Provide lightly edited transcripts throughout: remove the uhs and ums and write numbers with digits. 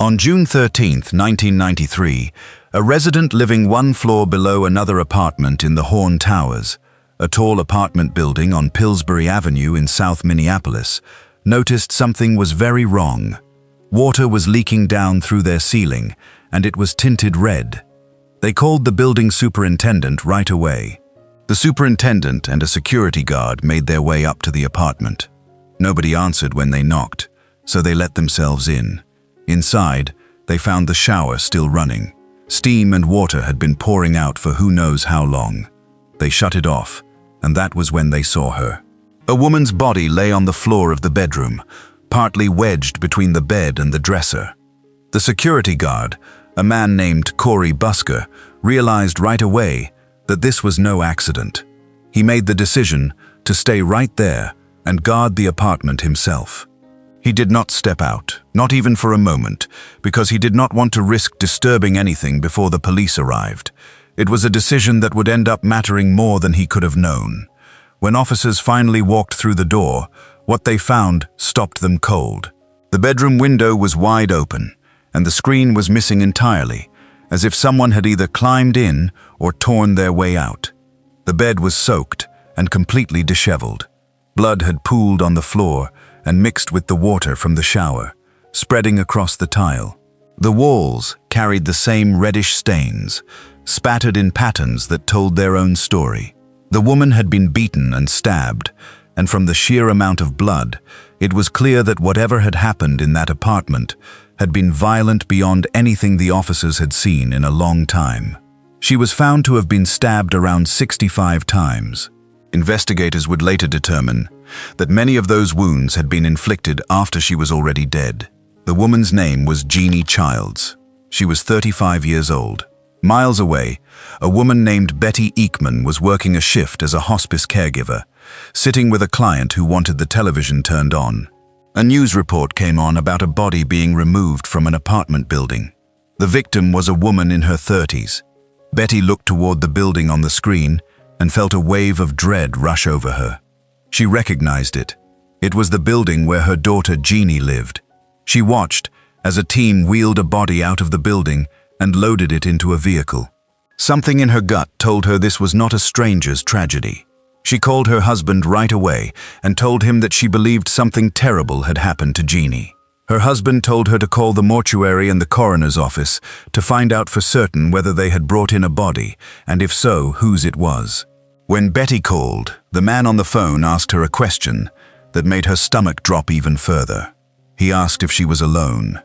On June 13, 1993, a resident living one floor below another apartment in the Horn Towers, a tall apartment building on Pillsbury Avenue in South Minneapolis, noticed something was very wrong. Water was leaking down through their ceiling, and it was tinted red. They called the building superintendent right away. The superintendent and a security guard made their way up to the apartment. Nobody answered when they knocked, so they let themselves in. Inside, they found the shower still running. Steam and water had been pouring out for who knows how long. They shut it off, and that was when they saw her. A woman's body lay on the floor of the bedroom, partly wedged between the bed and the dresser. The security guard, a man named Corey Busker, realized right away that this was no accident. He made the decision to stay right there and guard the apartment himself. He did not step out, not even for a moment, because he did not want to risk disturbing anything before the police arrived. It was a decision that would end up mattering more than he could have known. When officers finally walked through the door, what they found stopped them cold. The bedroom window was wide open, and the screen was missing entirely, as if someone had either climbed in or torn their way out. The bed was soaked and completely disheveled. Blood had pooled on the floor and mixed with the water from the shower, spreading across the tile. The walls carried the same reddish stains, spattered in patterns that told their own story. The woman had been beaten and stabbed, and from the sheer amount of blood, it was clear that whatever had happened in that apartment had been violent beyond anything the officers had seen in a long time. She was found to have been stabbed around 65 times. Investigators would later determine that many of those wounds had been inflicted after she was already dead. The woman's name was Jeanie Childs. She was 35 years old. Miles away, a woman named Betty Eekman was working a shift as a hospice caregiver, sitting with a client who wanted the television turned on. A news report came on about a body being removed from an apartment building. The victim was a woman in her 30s. Betty looked toward the building on the screen and felt a wave of dread rush over her. She recognized it. It was the building where her daughter Jeanie lived. She watched as a team wheeled a body out of the building and loaded it into a vehicle. Something in her gut told her this was not a stranger's tragedy. She called her husband right away and told him that she believed something terrible had happened to Jeanie. Her husband told her to call the mortuary and the coroner's office to find out for certain whether they had brought in a body, and if so, whose it was. When Betty called, the man on the phone asked her a question that made her stomach drop even further. He asked if she was alone.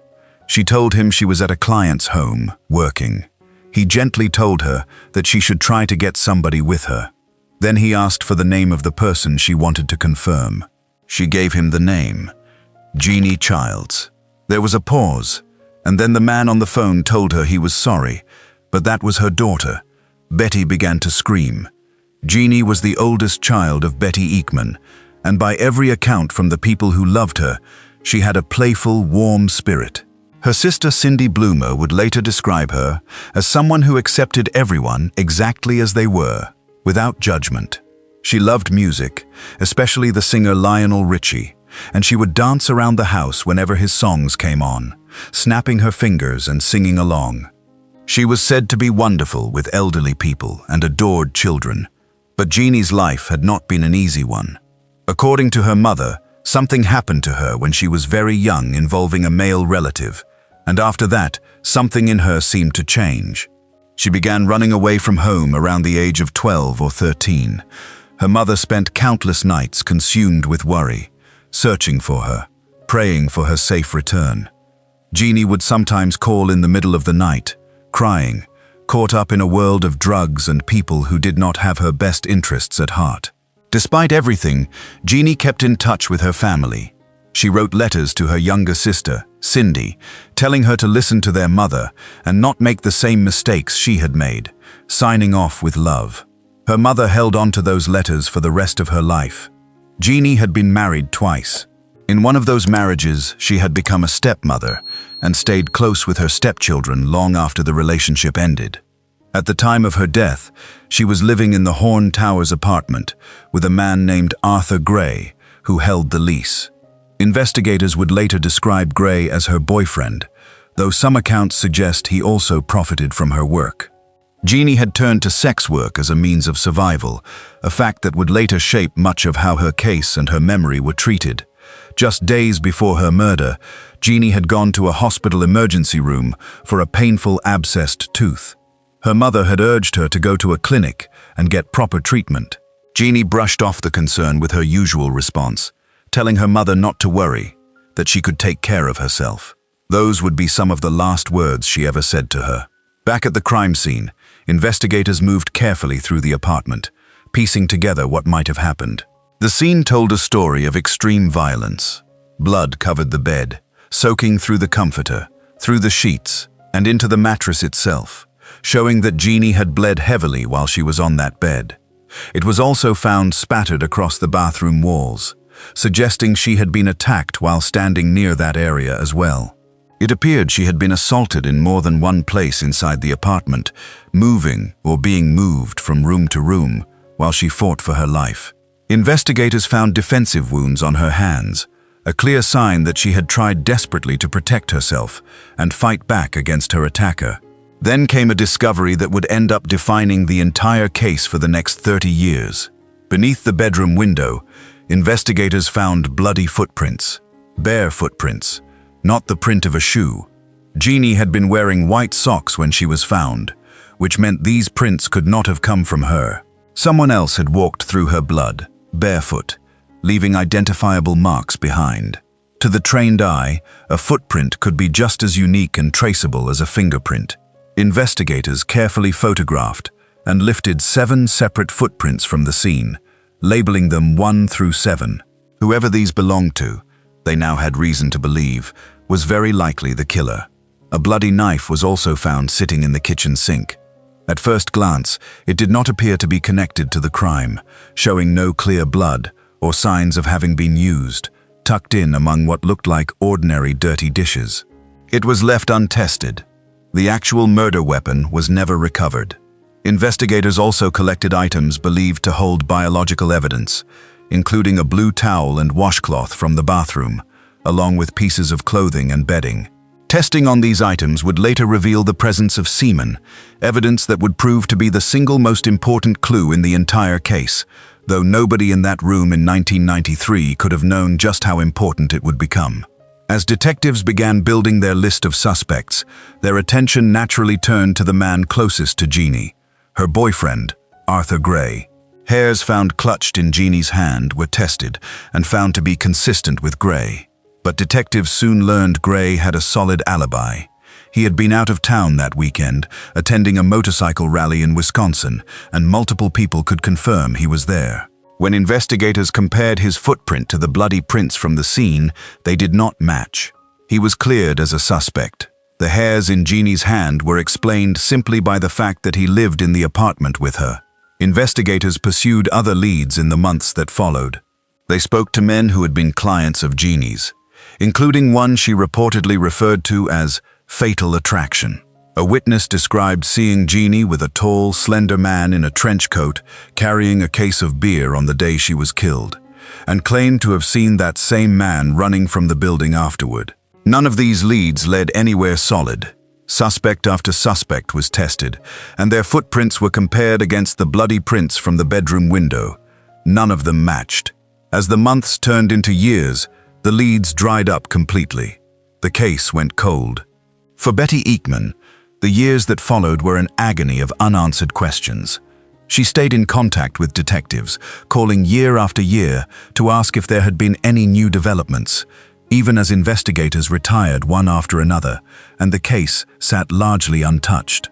She told him she was at a client's home, working. He gently told her that she should try to get somebody with her. Then he asked for the name of the person she wanted to confirm. She gave him the name, Jeanie Childs. There was a pause, and then the man on the phone told her he was sorry, but that was her daughter. Betty began to scream. Jeanie was the oldest child of Betty Eekman, and by every account from the people who loved her, she had a playful, warm spirit. Her sister Cindy Bloomer would later describe her as someone who accepted everyone exactly as they were, without judgment. She loved music, especially the singer Lionel Richie, and she would dance around the house whenever his songs came on, snapping her fingers and singing along. She was said to be wonderful with elderly people and adored children, but Jeanie's life had not been an easy one. According to her mother, something happened to her when she was very young involving a male relative, and after that, something in her seemed to change. She began running away from home around the age of 12 or 13. Her mother spent countless nights consumed with worry, searching for her, praying for her safe return. Jeanie would sometimes call in the middle of the night, crying, caught up in a world of drugs and people who did not have her best interests at heart. Despite everything, Jeanie kept in touch with her family. She wrote letters to her younger sister, Cindy, telling her to listen to their mother and not make the same mistakes she had made, signing off with love. Her mother held on to those letters for the rest of her life. Jeanie had been married twice. In one of those marriages, she had become a stepmother and stayed close with her stepchildren long after the relationship ended. At the time of her death, she was living in the Horn Towers apartment with a man named Arthur Gray, who held the lease. Investigators would later describe Gray as her boyfriend, though some accounts suggest he also profited from her work. Jeanie had turned to sex work as a means of survival, a fact that would later shape much of how her case and her memory were treated. Just days before her murder, Jeanie had gone to a hospital emergency room for a painful abscessed tooth. Her mother had urged her to go to a clinic and get proper treatment. Jeanie brushed off the concern with her usual response, telling her mother not to worry, that she could take care of herself. Those would be some of the last words she ever said to her. Back at the crime scene, investigators moved carefully through the apartment, piecing together what might have happened. The scene told a story of extreme violence. Blood covered the bed, soaking through the comforter, through the sheets, and into the mattress itself, showing that Jeanie had bled heavily while she was on that bed. It was also found spattered across the bathroom walls, suggesting she had been attacked while standing near that area as well. It appeared she had been assaulted in more than one place inside the apartment, moving or being moved from room to room while she fought for her life. Investigators found defensive wounds on her hands, a clear sign that she had tried desperately to protect herself and fight back against her attacker. Then came a discovery that would end up defining the entire case for the next 30 years. Beneath the bedroom window, investigators found bloody footprints, bare footprints, not the print of a shoe. Jeanie had been wearing white socks when she was found, which meant these prints could not have come from her. Someone else had walked through her blood, barefoot, leaving identifiable marks behind. To the trained eye, a footprint could be just as unique and traceable as a fingerprint. Investigators carefully photographed and lifted 7 separate footprints from the scene, labeling them 1 through 7. Whoever these belonged to, they now had reason to believe, was very likely the killer. A bloody knife was also found sitting in the kitchen sink. At first glance, it did not appear to be connected to the crime, showing no clear blood or signs of having been used, tucked in among what looked like ordinary dirty dishes. It was left untested. The actual murder weapon was never recovered. Investigators also collected items believed to hold biological evidence, including a blue towel and washcloth from the bathroom, along with pieces of clothing and bedding. Testing on these items would later reveal the presence of semen, evidence that would prove to be the single most important clue in the entire case, though nobody in that room in 1993 could have known just how important it would become. As detectives began building their list of suspects, their attention naturally turned to the man closest to Jeanie, her boyfriend, Arthur Gray. Hairs found clutched in Jeanie's hand were tested and found to be consistent with Gray. But detectives soon learned Gray had a solid alibi. He had been out of town that weekend, attending a motorcycle rally in Wisconsin, and multiple people could confirm he was there. When investigators compared his footprint to the bloody prints from the scene, they did not match. He was cleared as a suspect. The hairs in Jeanie's hand were explained simply by the fact that he lived in the apartment with her. Investigators pursued other leads in the months that followed. They spoke to men who had been clients of Jeanie's, including one she reportedly referred to as fatal attraction. A witness described seeing Jeanie with a tall, slender man in a trench coat carrying a case of beer on the day she was killed, and claimed to have seen that same man running from the building afterward. None of these leads led anywhere solid. Suspect after suspect was tested, and their footprints were compared against the bloody prints from the bedroom window. None of them matched. As the months turned into years, the leads dried up completely. The case went cold. For Betty Eekman, the years that followed were an agony of unanswered questions. She stayed in contact with detectives, calling year after year to ask if there had been any new developments, even as investigators retired one after another, and the case sat largely untouched.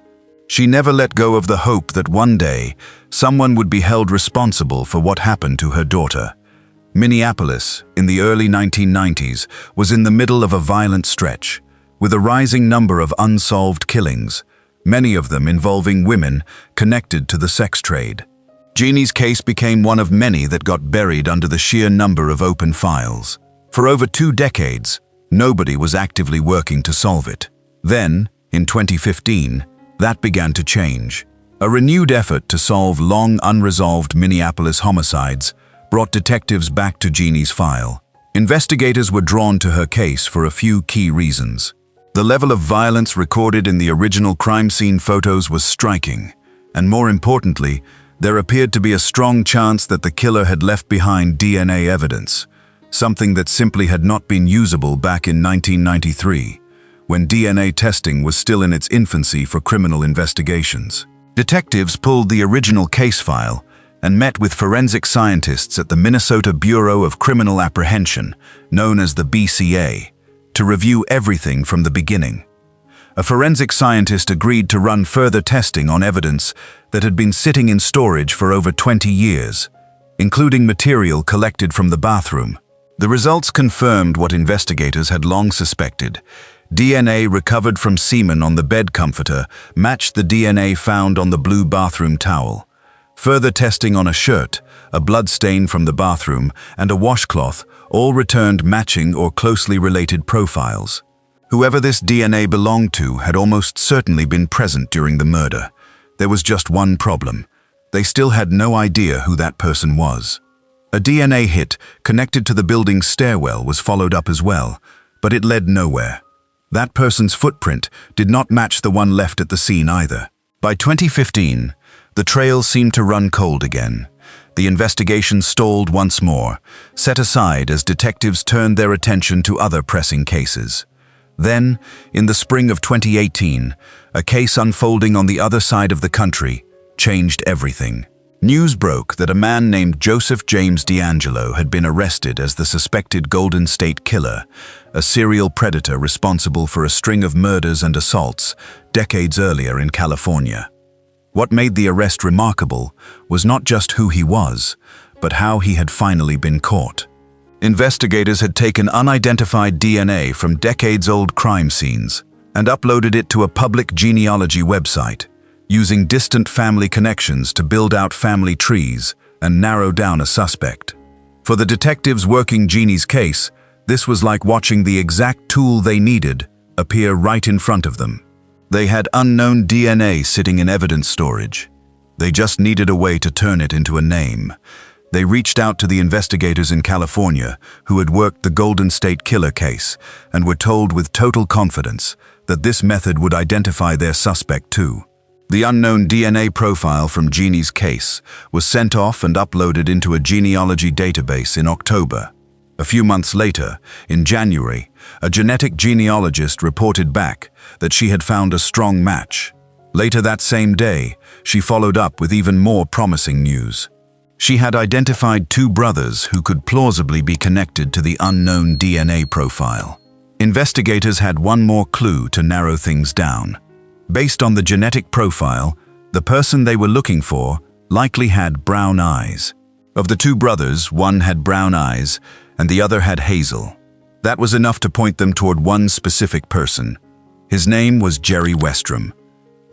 She never let go of the hope that one day someone would be held responsible for what happened to her daughter. Minneapolis, in the early 1990s, was in the middle of a violent stretch, with a rising number of unsolved killings, many of them involving women connected to the sex trade. Jeanie's case became one of many that got buried under the sheer number of open files. For over 2 decades, nobody was actively working to solve it. Then, in 2015, that began to change. A renewed effort to solve long unresolved Minneapolis homicides brought detectives back to Jeanie's file. Investigators were drawn to her case for a few key reasons. The level of violence recorded in the original crime scene photos was striking, and more importantly, there appeared to be a strong chance that the killer had left behind DNA evidence, something that simply had not been usable back in 1993, when DNA testing was still in its infancy for criminal investigations. Detectives pulled the original case file and met with forensic scientists at the Minnesota Bureau of Criminal Apprehension, known as the BCA, to review everything from the beginning. A forensic scientist agreed to run further testing on evidence that had been sitting in storage for over 20 years, including material collected from the bathroom. The results confirmed what investigators had long suspected. DNA recovered from semen on the bed comforter matched the DNA found on the blue bathroom towel. Further testing on a shirt, a blood stain from the bathroom, and a washcloth all returned matching or closely related profiles. Whoever this DNA belonged to had almost certainly been present during the murder. There was just one problem. They still had no idea who that person was. A DNA hit connected to the building's stairwell was followed up as well, but it led nowhere. That person's footprint did not match the one left at the scene either. By 2015, the trail seemed to run cold again. The investigation stalled once more, set aside as detectives turned their attention to other pressing cases. Then, in the spring of 2018, a case unfolding on the other side of the country changed everything. News broke that a man named Joseph James DeAngelo had been arrested as the suspected Golden State Killer, a serial predator responsible for a string of murders and assaults decades earlier in California. What made the arrest remarkable was not just who he was, but how he had finally been caught. Investigators had taken unidentified DNA from decades-old crime scenes and uploaded it to a public genealogy website, using distant family connections to build out family trees and narrow down a suspect. For the detectives working Jeannie's case, this was like watching the exact tool they needed appear right in front of them. They had unknown DNA sitting in evidence storage. They just needed a way to turn it into a name. They reached out to the investigators in California who had worked the Golden State Killer case and were told with total confidence that this method would identify their suspect too. The unknown DNA profile from Jeannie's case was sent off and uploaded into a genealogy database in October. A few months later, in January, a genetic genealogist reported back that she had found a strong match. Later that same day, she followed up with even more promising news. She had identified two brothers who could plausibly be connected to the unknown DNA profile. Investigators had one more clue to narrow things down. Based on the genetic profile, the person they were looking for likely had brown eyes. Of the two brothers, one had brown eyes and the other had hazel. That was enough to point them toward one specific person. His name was Jerry Westrom.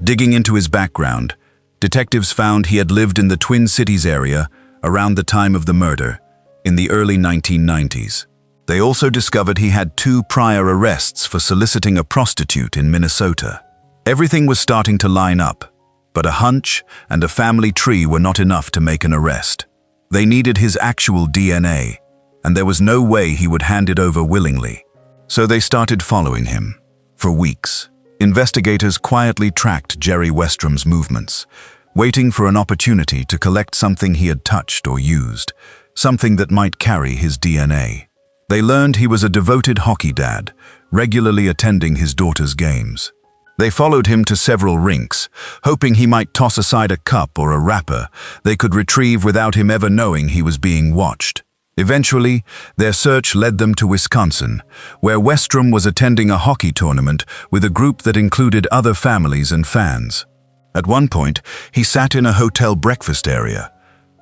Digging into his background, detectives found he had lived in the Twin Cities area around the time of the murder, in the early 1990s. They also discovered he had 2 prior arrests for soliciting a prostitute in Minnesota. Everything was starting to line up, but a hunch and a family tree were not enough to make an arrest. They needed his actual DNA, and there was no way he would hand it over willingly. So they started following him. For weeks, investigators quietly tracked Jerry Westrom's movements, waiting for an opportunity to collect something he had touched or used, something that might carry his DNA. They learned he was a devoted hockey dad, regularly attending his daughter's games. They followed him to several rinks, hoping he might toss aside a cup or a wrapper they could retrieve without him ever knowing he was being watched. Eventually, their search led them to Wisconsin, where Westrom was attending a hockey tournament with a group that included other families and fans. At one point, he sat in a hotel breakfast area,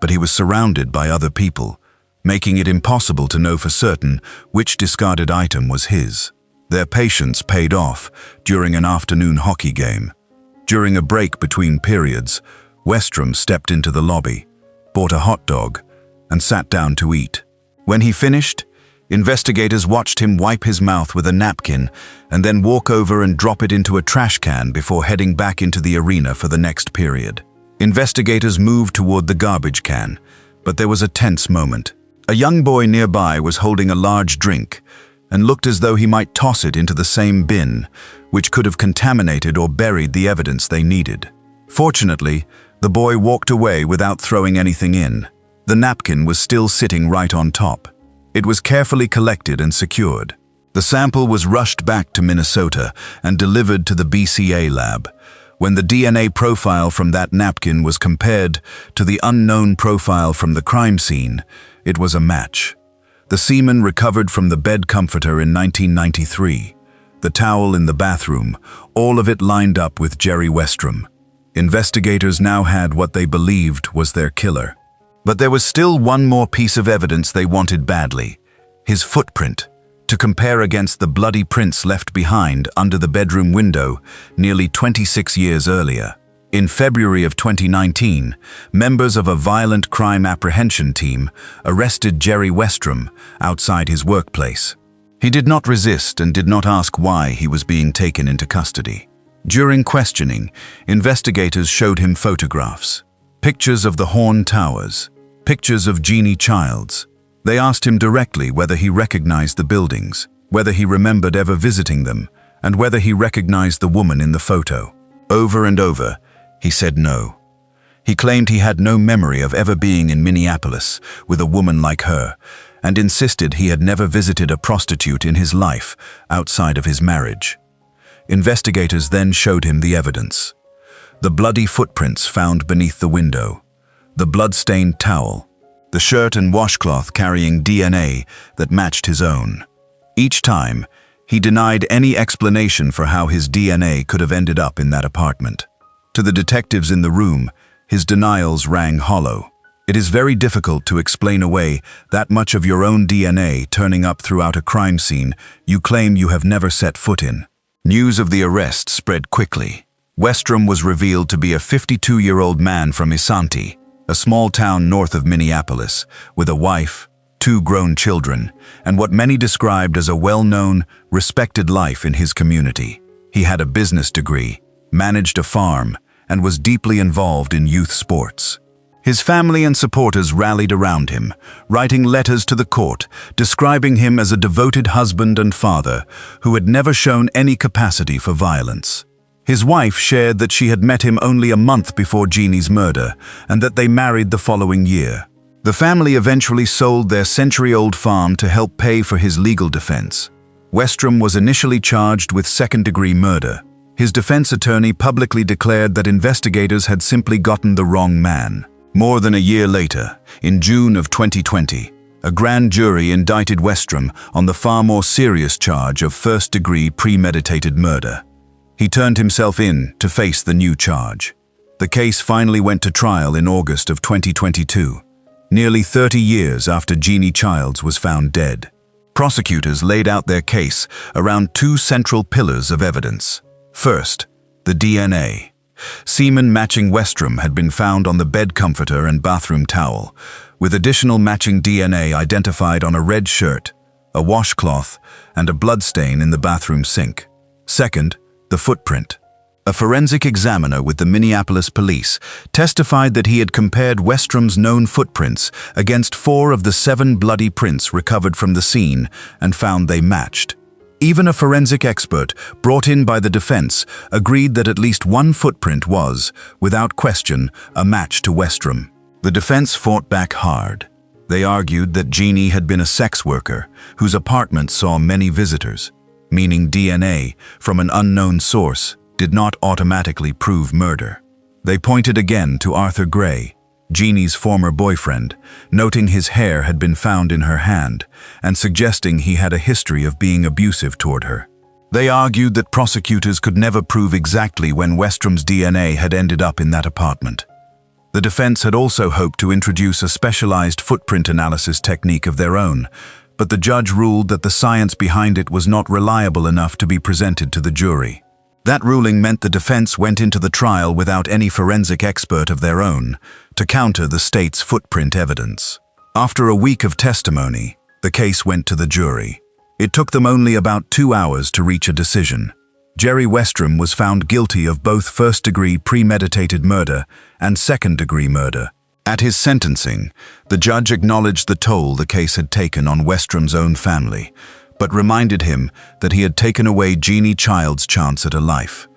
but he was surrounded by other people, making it impossible to know for certain which discarded item was his. Their patience paid off during an afternoon hockey game. During a break between periods, Westrom stepped into the lobby, bought a hot dog, and sat down to eat. When he finished, investigators watched him wipe his mouth with a napkin and then walk over and drop it into a trash can before heading back into the arena for the next period. Investigators moved toward the garbage can, but there was a tense moment. A young boy nearby was holding a large drink, and looked as though he might toss it into the same bin, which could have contaminated or buried the evidence they needed. Fortunately, the boy walked away without throwing anything in. The napkin was still sitting right on top. It was carefully collected and secured. The sample was rushed back to Minnesota and delivered to the BCA lab. When the DNA profile from that napkin was compared to the unknown profile from the crime scene, it was a match. The semen recovered from the bed comforter in 1993, the towel in the bathroom, all of it lined up with Jerry Westrom. Investigators now had what they believed was their killer. But there was still one more piece of evidence they wanted badly: his footprint, to compare against the bloody prints left behind under the bedroom window nearly 26 years earlier. In February of 2019, members of a violent crime apprehension team arrested Jerry Westrom outside his workplace. He did not resist and did not ask why he was being taken into custody. During questioning, investigators showed him photographs, pictures of the Horn Towers, pictures of Jeanie Childs. They asked him directly whether he recognized the buildings, whether he remembered ever visiting them, and whether he recognized the woman in the photo. Over and over, he said no. He claimed he had no memory of ever being in Minneapolis with a woman like her, and insisted he had never visited a prostitute in his life outside of his marriage. Investigators then showed him the evidence: the bloody footprints found beneath the window, the blood-stained towel, the shirt and washcloth carrying DNA that matched his own. Each time, he denied any explanation for how his DNA could have ended up in that apartment. To the detectives in the room, his denials rang hollow. It is very difficult to explain away that much of your own DNA turning up throughout a crime scene you claim you have never set foot in. News of the arrest spread quickly. Westrom was revealed to be a 52-year-old man from Isanti, a small town north of Minneapolis, with a wife, 2 grown children, and what many described as a well-known, respected life in his community. He had a business degree, managed a farm, and was deeply involved in youth sports. His family and supporters rallied around him, writing letters to the court describing him as a devoted husband and father who had never shown any capacity for violence. His wife shared that she had met him only a month before Jeannie's murder and that they married the following year. The family eventually sold their century-old farm to help pay for his legal defense. Westrom was initially charged with second-degree murder. His defense attorney publicly declared that investigators had simply gotten the wrong man. More than a year later, in June of 2020, a grand jury indicted Westrom on the far more serious charge of first-degree premeditated murder. He turned himself in to face the new charge. The case finally went to trial in August of 2022, nearly 30 years after Jeanie Childs was found dead. Prosecutors laid out their case around 2 central pillars of evidence. First, the DNA. Semen matching Westrom had been found on the bed comforter and bathroom towel, with additional matching DNA identified on a red shirt, a washcloth, and a bloodstain in the bathroom sink. Second, the footprint. A forensic examiner with the Minneapolis police testified that he had compared Westrom's known footprints against 4 of the 7 bloody prints recovered from the scene and found they matched. Even a forensic expert brought in by the defense agreed that at least one footprint was, without question, a match to Westrom. The defense fought back hard. They argued that Jeanie had been a sex worker whose apartment saw many visitors, meaning DNA from an unknown source did not automatically prove murder. They pointed again to Arthur Gray, Jeannie's former boyfriend, noting his hair had been found in her hand and suggesting he had a history of being abusive toward her. They argued that prosecutors could never prove exactly when Westrom's DNA had ended up in that apartment. The defense had also hoped to introduce a specialized footprint analysis technique of their own, but the judge ruled that the science behind it was not reliable enough to be presented to the jury. That ruling meant the defense went into the trial without any forensic expert of their own to counter the state's footprint evidence. After a week of testimony, the case went to the jury. It took them only about 2 hours to reach a decision. Jerry Westrom was found guilty of both first-degree premeditated murder and second-degree murder. At his sentencing, the judge acknowledged the toll the case had taken on Westrom's own family, but reminded him that he had taken away Jeanie Childs' chance at a life.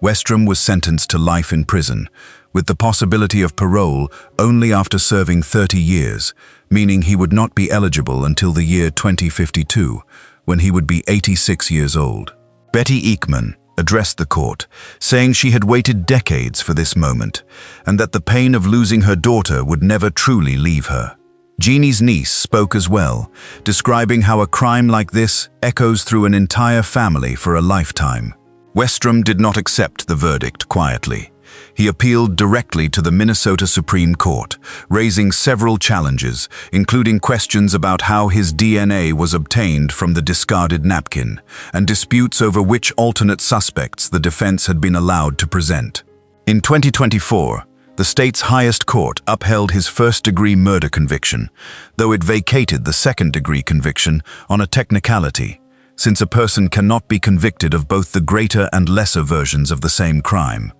Westrom was sentenced to life in prison, with the possibility of parole only after serving 30 years, meaning he would not be eligible until the year 2052, when he would be 86 years old. Betty Eakman addressed the court, saying she had waited decades for this moment, and that the pain of losing her daughter would never truly leave her. Jeannie's niece spoke as well, describing how a crime like this echoes through an entire family for a lifetime. Westrom did not accept the verdict quietly. He appealed directly to the Minnesota Supreme Court, raising several challenges, including questions about how his DNA was obtained from the discarded napkin, and disputes over which alternate suspects the defense had been allowed to present. In 2024, the state's highest court upheld his first-degree murder conviction, though it vacated the second-degree conviction on a technicality, since a person cannot be convicted of both the greater and lesser versions of the same crime.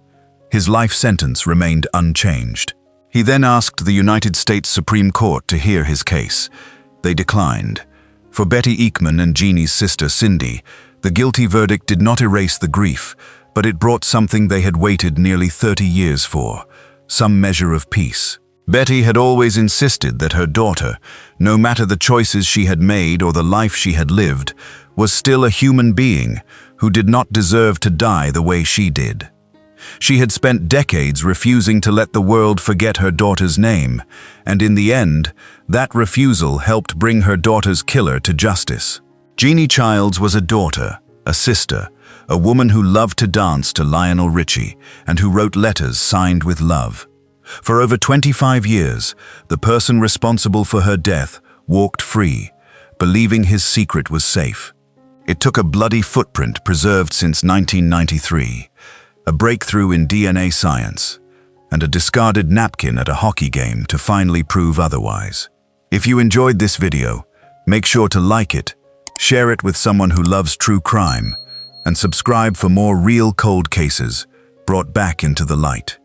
His life sentence remained unchanged. He then asked the United States Supreme Court to hear his case. They declined. For Betty Eakman and Jeannie's sister Cindy, the guilty verdict did not erase the grief, but it brought something they had waited nearly 30 years for, some measure of peace. Betty had always insisted that her daughter, no matter the choices she had made or the life she had lived, was still a human being who did not deserve to die the way she did. She had spent decades refusing to let the world forget her daughter's name, and in the end, that refusal helped bring her daughter's killer to justice. Jeanie Childs was a daughter, a sister, a woman who loved to dance to Lionel Richie and who wrote letters signed with love. For over 25 years, the person responsible for her death walked free, believing his secret was safe. It took a bloody footprint preserved since 1993, a breakthrough in DNA science, and a discarded napkin at a hockey game to finally prove otherwise. If you enjoyed this video, make sure to like it, share it with someone who loves true crime, and subscribe for more real cold cases brought back into the light.